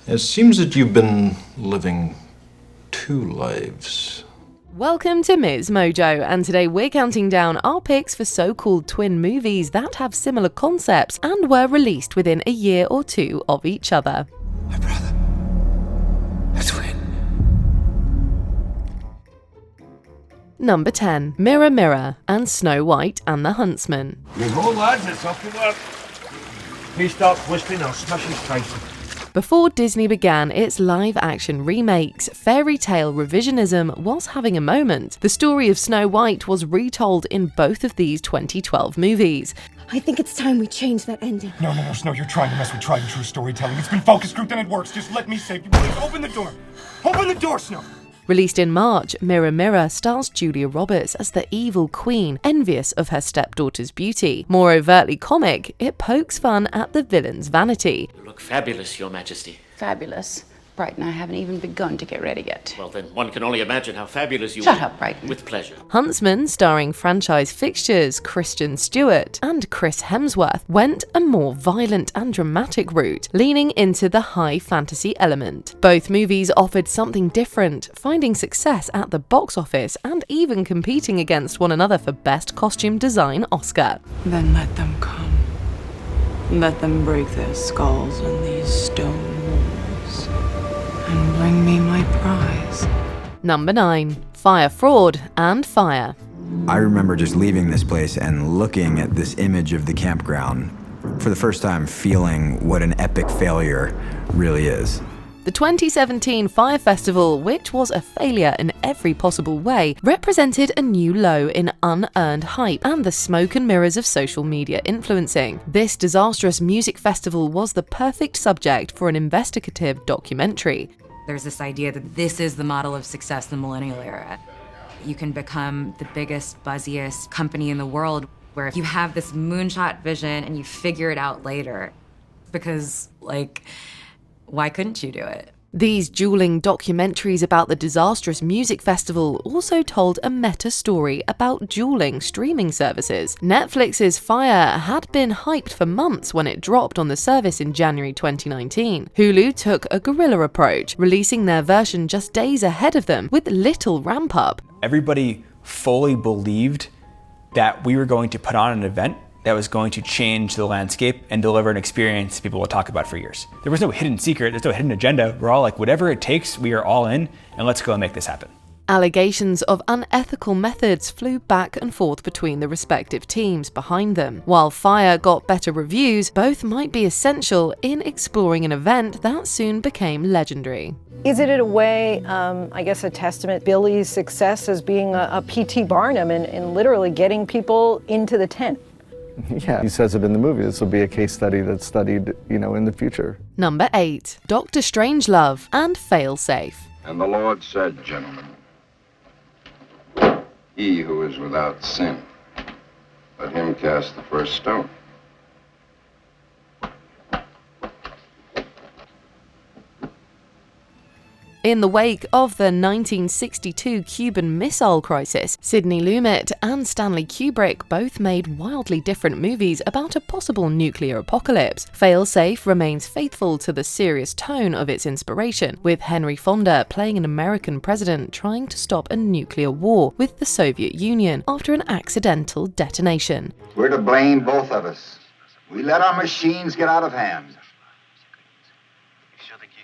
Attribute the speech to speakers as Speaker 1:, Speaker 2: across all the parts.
Speaker 1: It seems that you've been living two lives.
Speaker 2: Welcome to MsMojo, and today we're counting down our picks for so-called twin movies that have similar concepts and were released within a year or two of each other.
Speaker 3: My brother. A twin.
Speaker 2: Number 10. Mirror Mirror and Snow White and the Huntsman.
Speaker 4: You go, lads, it's off to work. He starts whistling, I'll smash his face.
Speaker 2: Before Disney began its live-action remakes, fairy tale revisionism was having a moment. The story of Snow White was retold in both of these 2012 movies.
Speaker 5: I think it's time we change that ending.
Speaker 6: No, Snow, you're trying to mess with tried and true storytelling. It's been focus grouped and it works. Just let me save you. Please, open the door. Open the door, Snow.
Speaker 2: Released in March, Mirror Mirror stars Julia Roberts as the evil queen, envious of her stepdaughter's beauty. More overtly comic, it pokes fun at the villain's vanity.
Speaker 7: You look fabulous, Your Majesty.
Speaker 8: Fabulous. Brighton, I haven't even begun to get ready yet.
Speaker 7: Well, then one can only imagine how fabulous you
Speaker 8: Shut
Speaker 7: are.
Speaker 8: up, Brighton.
Speaker 7: With pleasure.
Speaker 2: Huntsman, starring franchise fixtures Kristen Stewart and Chris Hemsworth, went a more violent and dramatic route, leaning into the high fantasy element. Both movies offered something different, finding success at the box office and even competing against one another for Best Costume Design Oscar.
Speaker 9: Then let them come. Let them break their skulls on these stone walls. And bring me my prize.
Speaker 2: Number 9. Fire Fraud and Fire.
Speaker 3: I remember just leaving this place and looking at this image of the campground for the first time, feeling what an epic failure really is.
Speaker 2: The 2017 Fire Festival, which was a failure in every possible way, represented a new low in unearned hype and the smoke and mirrors of social media influencing. This disastrous music festival was the perfect subject for an investigative documentary.
Speaker 10: There's this idea that this is the model of success in the millennial era. You can become the biggest, buzziest company in the world, where if you have this moonshot vision and you figure it out later, because, why couldn't you do it?
Speaker 2: These dueling documentaries about the disastrous music festival also told a meta story about dueling streaming services. Netflix's Fire had been hyped for months when it dropped on the service in January 2019. Hulu took a guerrilla approach, releasing their version just days ahead of them with little ramp-up.
Speaker 11: Everybody fully believed that we were going to put on an event that was going to change the landscape and deliver an experience people will talk about for years. There was no hidden secret, there's no hidden agenda. We're all like, whatever it takes, we are all in, and let's go and make this happen.
Speaker 2: Allegations of unethical methods flew back and forth between the respective teams behind them. While Fire got better reviews, both might be essential in exploring an event that soon became legendary.
Speaker 5: Is it in a way, a testament Billy's success as being a P.T. Barnum and literally getting people into the tent?
Speaker 12: Yeah, he says it in the movie. This will be a case study that's studied, in the future.
Speaker 2: Number 8. Dr. Strangelove and Failsafe.
Speaker 13: And the Lord said, gentlemen, he who is without sin, let him cast the first stone.
Speaker 2: In the wake of the 1962 Cuban Missile Crisis, Sidney Lumet and Stanley Kubrick both made wildly different movies about a possible nuclear apocalypse. Failsafe remains faithful to the serious tone of its inspiration, with Henry Fonda playing an American president trying to stop a nuclear war with the Soviet Union after an accidental detonation.
Speaker 14: We're to blame, both of us. We let our machines get out of hand.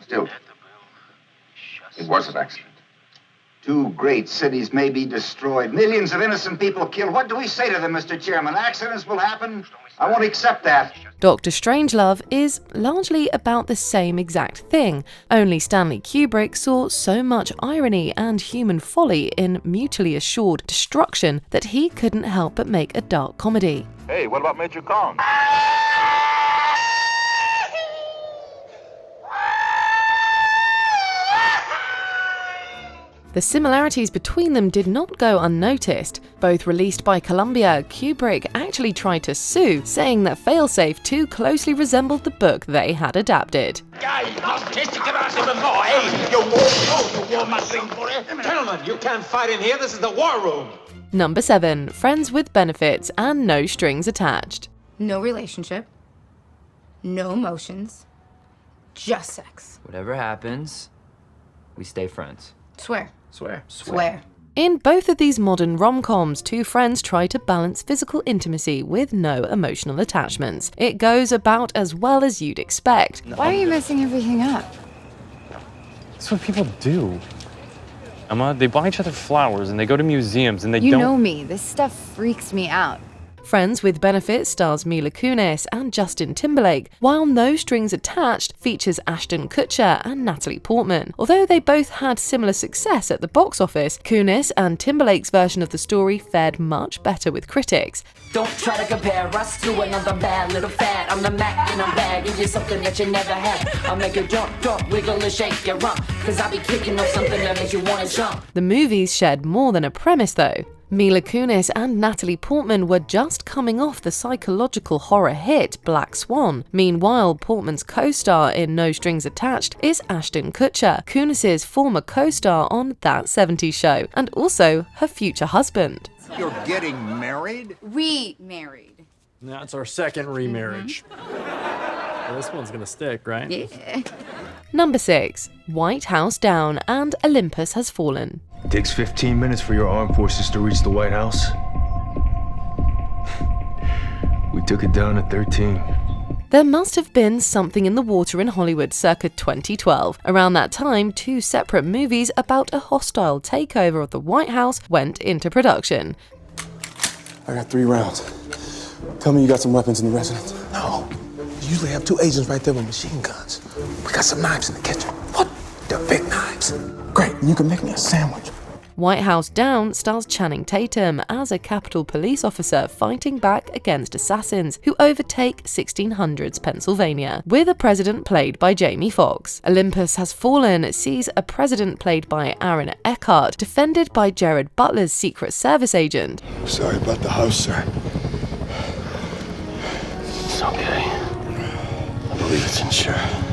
Speaker 14: Still, it was an accident. Two great cities may be destroyed. Millions of innocent people killed. What do we say to them, Mr. Chairman? Accidents will happen. I won't accept that.
Speaker 2: Dr. Strangelove is largely about the same exact thing, only Stanley Kubrick saw so much irony and human folly in mutually assured destruction that he couldn't help but make a dark comedy.
Speaker 4: Hey, what about Major Kong?
Speaker 2: The similarities between them did not go unnoticed. Both released by Columbia, Kubrick actually tried to sue, saying that Failsafe too closely resembled the book they had adapted.
Speaker 4: Gentlemen, you can't fight in here. This is the war room.
Speaker 2: Number 7. Friends with Benefits and No Strings Attached.
Speaker 8: No relationship. No emotions.
Speaker 15: just sex.
Speaker 16: Whatever happens, we stay friends.
Speaker 15: Swear.
Speaker 16: Swear.
Speaker 15: Swear.
Speaker 2: In both of these modern rom-coms, two friends try to balance physical intimacy with no emotional attachments. It goes about as well as you'd expect.
Speaker 8: Why are you messing everything up?
Speaker 17: That's what people do. Emma, they buy each other flowers and they go to museums and they
Speaker 8: You
Speaker 17: don't...
Speaker 8: know me. This stuff freaks me out.
Speaker 2: Friends with Benefits stars Mila Kunis and Justin Timberlake, while No Strings Attached features Ashton Kutcher and Natalie Portman. Although they both had similar success at the box office, Kunis and Timberlake's version of the story fared much better with critics.
Speaker 18: Don't try to compare us to another bad little fad. I'm the Mac and I'm bad. Give you something that you never had. I'll make you jump, wiggle and shake your rump. Cause I'll be kicking up something that makes you wanna jump.
Speaker 2: The movies shared more than a premise though. Mila Kunis and Natalie Portman were just coming off the psychological horror hit Black Swan. Meanwhile, Portman's co-star in No Strings Attached is Ashton Kutcher, Kunis's former co-star on That 70s Show, and also her future husband.
Speaker 19: You're getting married?
Speaker 8: Remarried.
Speaker 20: That's our second remarriage. Well, this one's gonna stick, right?
Speaker 8: Yeah.
Speaker 2: Number 6. White House Down and Olympus Has Fallen.
Speaker 21: It takes 15 minutes for your armed forces to reach the White House. We took it down at 13.
Speaker 2: There must have been something in the water in Hollywood circa 2012. Around that time, two separate movies about a hostile takeover of the White House went into production.
Speaker 22: I got 3 rounds. Tell me you got some weapons in the residence.
Speaker 23: No. You usually have 2 agents right there with machine guns. We got some knives in the kitchen. What? They're big knives.
Speaker 22: Great, and you can make me a sandwich.
Speaker 2: White House Down stars Channing Tatum as a Capitol police officer fighting back against assassins who overtake 1600s Pennsylvania, with a president played by Jamie Foxx. Olympus Has Fallen sees a president played by Aaron Eckhart defended by Jared Butler's Secret Service agent.
Speaker 23: Sorry about the house, sir.
Speaker 21: It's okay. I believe it's insured.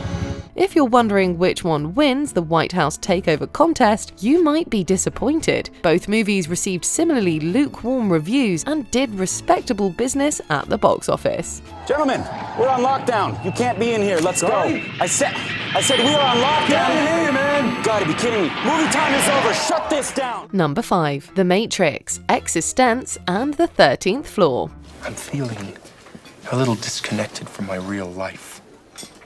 Speaker 2: If you're wondering which one wins the White House takeover contest, you might be disappointed. Both movies received similarly lukewarm reviews and did respectable business at the box office.
Speaker 24: Gentlemen, we're on lockdown. You can't be in here. Let's go. I said we are on lockdown.
Speaker 22: Can't hear you, man.
Speaker 24: Gotta be kidding me. Movie time is over. Shut this down.
Speaker 2: Number 5. The Matrix, Existence, and the 13th Floor.
Speaker 21: I'm feeling a little disconnected from my real life.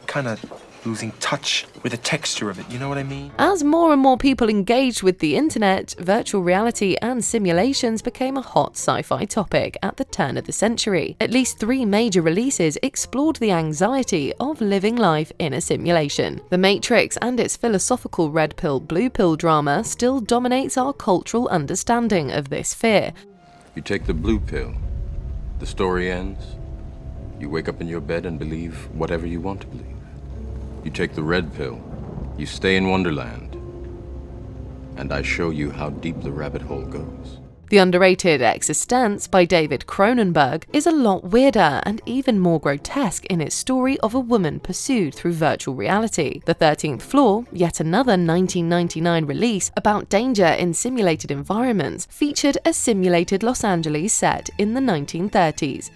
Speaker 21: Kind of losing touch with the texture of it, you know what I mean?
Speaker 2: As more and more people engaged with the internet, virtual reality and simulations became a hot sci-fi topic at the turn of the century. At least 3 major releases explored the anxiety of living life in a simulation. The Matrix and its philosophical red pill, blue pill drama still dominates our cultural understanding of this fear.
Speaker 1: You take the blue pill, the story ends. You wake up in your bed and believe whatever you want to believe. You take the red pill, you stay in Wonderland, and I show you how deep the rabbit hole goes.
Speaker 2: The underrated Existence by David Cronenberg is a lot weirder and even more grotesque in its story of a woman pursued through virtual reality. The 13th Floor, yet another 1999 release about danger in simulated environments, featured a simulated Los Angeles set in the 1930s.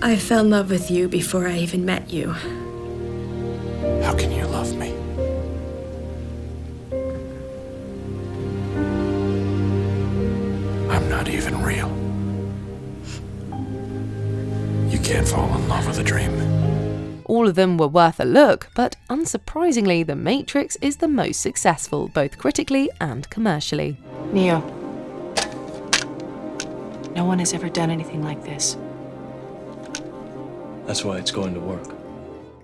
Speaker 25: I fell in love with you before I even met you.
Speaker 23: How can you love me? I'm not even real. You can't fall in love with a dream.
Speaker 2: All of them were worth a look, but unsurprisingly, The Matrix is the most successful, both critically and commercially.
Speaker 9: Neo. No one has ever done anything like this.
Speaker 21: That's why it's going to work.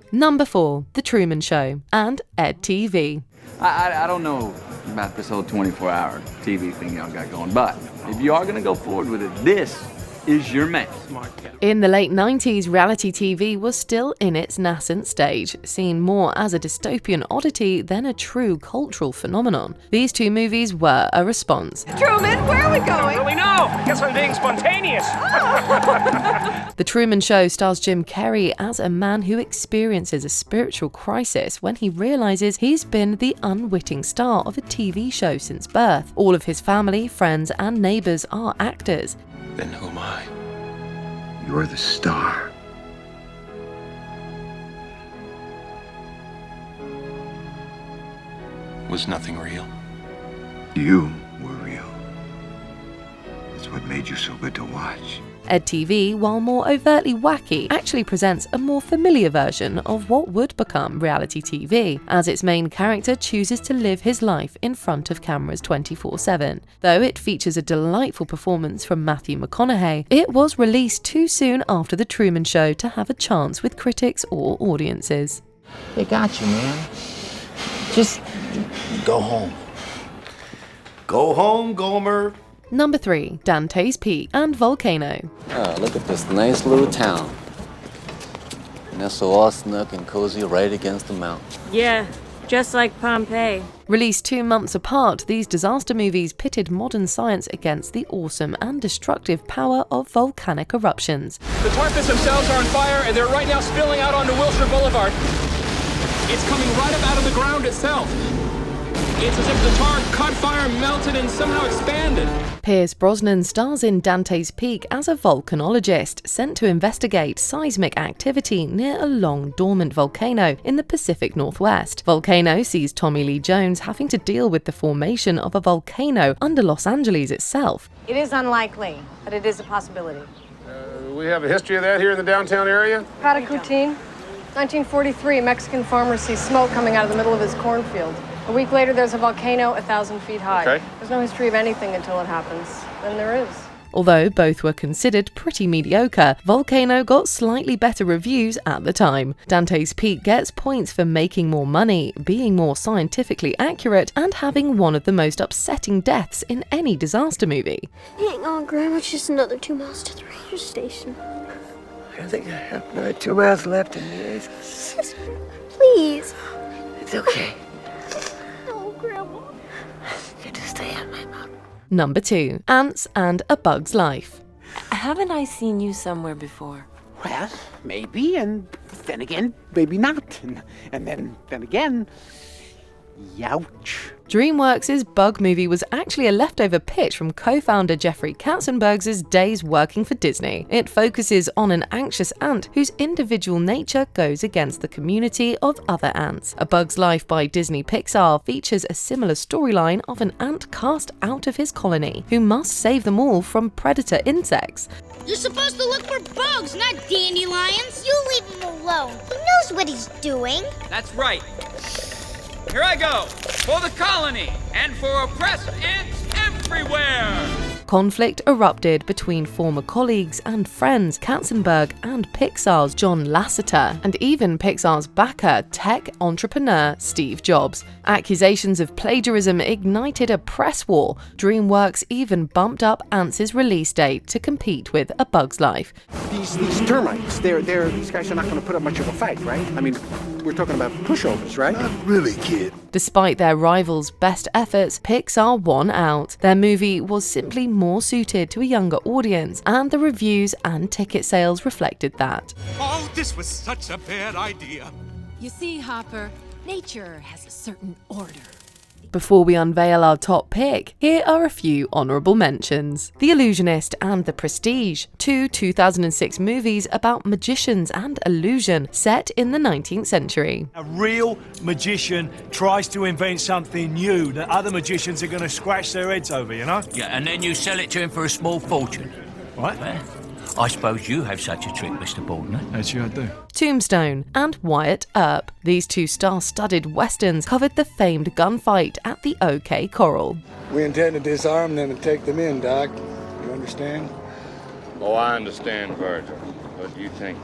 Speaker 2: Number 4, The Truman Show and EdTV.
Speaker 26: I don't know about this whole 24-hour TV thing y'all got going, but if you are going to go forward with it, this is your man.
Speaker 2: In the late 90s, reality TV was still in its nascent stage, seen more as a dystopian oddity than a true cultural phenomenon. These 2 movies were a response.
Speaker 15: Truman, where are we going?
Speaker 4: I don't really know. Guess I'm being spontaneous.
Speaker 2: The Truman Show stars Jim Carrey as a man who experiences a spiritual crisis when he realizes he's been the unwitting star of a TV show since birth. All of his family, friends, and neighbors are actors.
Speaker 21: Then who am I?
Speaker 14: You're the star.
Speaker 21: was nothing real.
Speaker 14: You were real. That's what made you so good to watch.
Speaker 2: EdTV, while more overtly wacky, actually presents a more familiar version of what would become reality TV, as its main character chooses to live his life in front of cameras 24/7. Though it features a delightful performance from Matthew McConaughey, it was released too soon after The Truman Show to have a chance with critics or audiences.
Speaker 3: They got you, man. Just go home.
Speaker 4: Go home, Gomer.
Speaker 2: Number 3. Dante's Peak and Volcano.
Speaker 5: Oh, look at this nice little town. And that's so all snug and cozy right against the mountain.
Speaker 6: Yeah, just like Pompeii.
Speaker 2: Released 2 months apart, these disaster movies pitted modern science against the awesome and destructive power of volcanic eruptions.
Speaker 7: The tar pits themselves are on fire, and they're right now spilling out onto Wilshire Boulevard. It's coming right up out of the ground itself. It's as if the tar caught fire, melted, and somehow expanded.
Speaker 2: Pierce Brosnan stars in Dante's Peak as a volcanologist sent to investigate seismic activity near a long-dormant volcano in the Pacific Northwest. Volcano sees Tommy Lee Jones having to deal with the formation of a volcano under Los Angeles itself.
Speaker 6: It is unlikely, but it is a possibility.
Speaker 10: We have a history of that here in the downtown area?
Speaker 11: Paddock routine. 1943, a Mexican farmer sees smoke coming out of the middle of his cornfield. A week later, there's a volcano 1,000 feet high.
Speaker 10: Okay.
Speaker 11: There's no history of anything until it happens. Then there is.
Speaker 2: Although both were considered pretty mediocre, Volcano got slightly better reviews at the time. Dante's Peak gets points for making more money, being more scientifically accurate, and having one of the most upsetting deaths in any disaster movie.
Speaker 27: Hang on, Grandma. It's just another 2 miles to the ranger station.
Speaker 28: I think I have another 2 miles left in the race.
Speaker 27: Sister, please.
Speaker 28: It's okay.
Speaker 27: No, Grandma. Good to stay on my mom.
Speaker 2: Number 2. Ants and A Bug's Life.
Speaker 29: Haven't I seen you somewhere before?
Speaker 30: Well, maybe, and then again, maybe not. And then again, youch.
Speaker 2: DreamWorks' Bug movie was actually a leftover pitch from co-founder Jeffrey Katzenberg's days working for Disney. It focuses on an anxious ant whose individual nature goes against the community of other ants. A Bug's Life by Disney Pixar features a similar storyline of an ant cast out of his colony, who must save them all from predator insects.
Speaker 31: You're supposed to look for bugs, not dandelions. You leave him alone. He knows what he's doing.
Speaker 32: That's right. Here I go, for the colony, and for oppressed ants everywhere!
Speaker 2: Conflict erupted between former colleagues and friends, Katzenberg and Pixar's John Lasseter, and even Pixar's backer, tech entrepreneur Steve Jobs. Accusations of plagiarism ignited a press war. DreamWorks even bumped up Ants' release date to compete with A Bug's Life.
Speaker 30: These termites, these guys are not going to put up much of a fight, right? I mean, we're talking about pushovers, right?
Speaker 23: Not really, kid.
Speaker 2: Despite their rivals' best efforts, Pixar won out. Their movie was simply more suited to a younger audience, and the reviews and ticket sales reflected that.
Speaker 33: Oh, this was such a bad idea.
Speaker 15: You see, Hopper, nature has a certain order.
Speaker 2: Before we unveil our top pick, here are a few honourable mentions. The Illusionist and The Prestige, 2 2006 movies about magicians and illusion set in the 19th century.
Speaker 4: A real magician tries to invent something new that other magicians are going to scratch their heads over, you know?
Speaker 34: Yeah, and then you sell it to him for a small fortune.
Speaker 4: What?
Speaker 34: Well, I suppose you have such a trick, Mr. Baldner.
Speaker 4: Actually, I do.
Speaker 2: Tombstone and Wyatt Earp. These 2 star-studded westerns covered the famed gunfight at the OK Corral.
Speaker 23: We intend to disarm them and take them in, Doc. You understand?
Speaker 13: Oh, I understand, Virgil. But do you think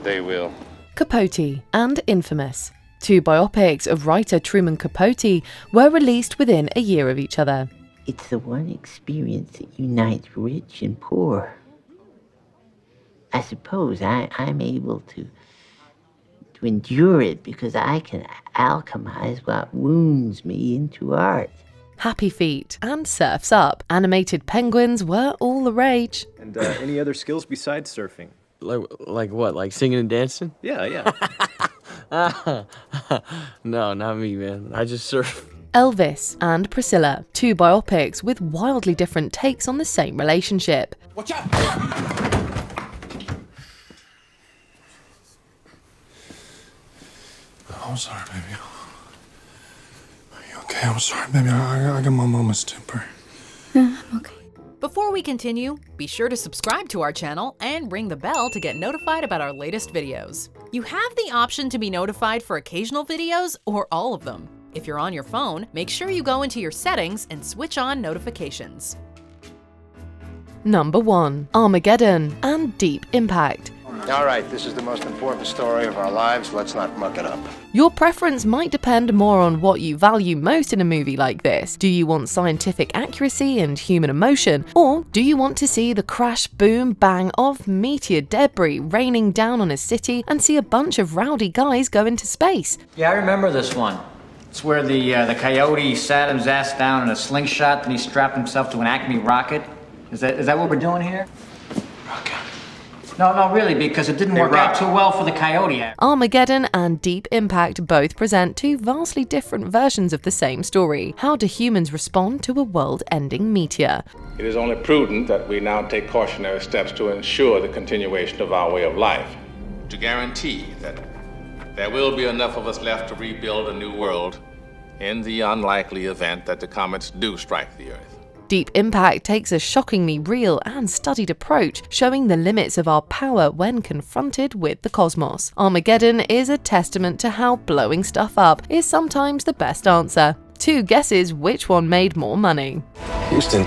Speaker 13: they will?
Speaker 2: Capote and Infamous. 2 biopics of writer Truman Capote were released within a year of each other.
Speaker 28: It's the one experience that unites rich and poor. I suppose I'm able to endure it because I can alchemize what wounds me into art.
Speaker 2: Happy Feet and Surf's Up. Animated penguins were all the rage.
Speaker 35: And any other skills besides surfing?
Speaker 21: Like what? Like singing and dancing?
Speaker 35: Yeah.
Speaker 21: No, not me, man. I just surf.
Speaker 2: Elvis and Priscilla. 2 biopics with wildly different takes on the same relationship.
Speaker 23: Watch out! I'm sorry, baby. Are you Okay, I'm sorry, baby. I got my mama's temper.
Speaker 1: I'm okay.
Speaker 2: Before we continue, be sure to subscribe to our channel and ring the bell to get notified about our latest videos. You have the option to be notified for occasional videos or all of them. If you're on your phone, make sure you go into your settings and switch on notifications. Number 1. Armageddon and Deep Impact.
Speaker 3: All right, this is the most important story of our lives. Let's not muck it up.
Speaker 2: Your preference might depend more on what you value most in a movie like this. Do you want scientific accuracy and human emotion? Or do you want to see the crash, boom, bang of meteor debris raining down on a city and see a bunch of rowdy guys go into space?
Speaker 8: Yeah, I remember this one. It's where the coyote sat his ass down in a slingshot, then he strapped himself to an Acme rocket. Is that what we're doing here? Rocket. No, really, because it didn't work out too well for the coyote.
Speaker 2: Armageddon and Deep Impact both present two vastly different versions of the same story. How do humans respond to a world-ending meteor?
Speaker 10: It is only prudent that we now take cautionary steps to ensure the continuation of our way of life, to guarantee that there will be enough of us left to rebuild a new world in the unlikely event that the comets do strike the Earth.
Speaker 2: Deep Impact takes a shockingly real and studied approach, showing the limits of our power when confronted with the cosmos. Armageddon is a testament to how blowing stuff up is sometimes the best answer. Two guesses which one made more money.
Speaker 23: Houston,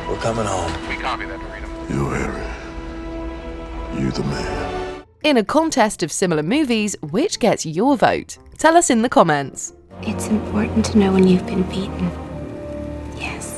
Speaker 23: we're coming home.
Speaker 10: We copy that, Freedom.
Speaker 23: You, Harry. You the man.
Speaker 2: In a contest of similar movies, which gets your vote? Tell us in the comments.
Speaker 1: It's important to know when you've been beaten. Yes.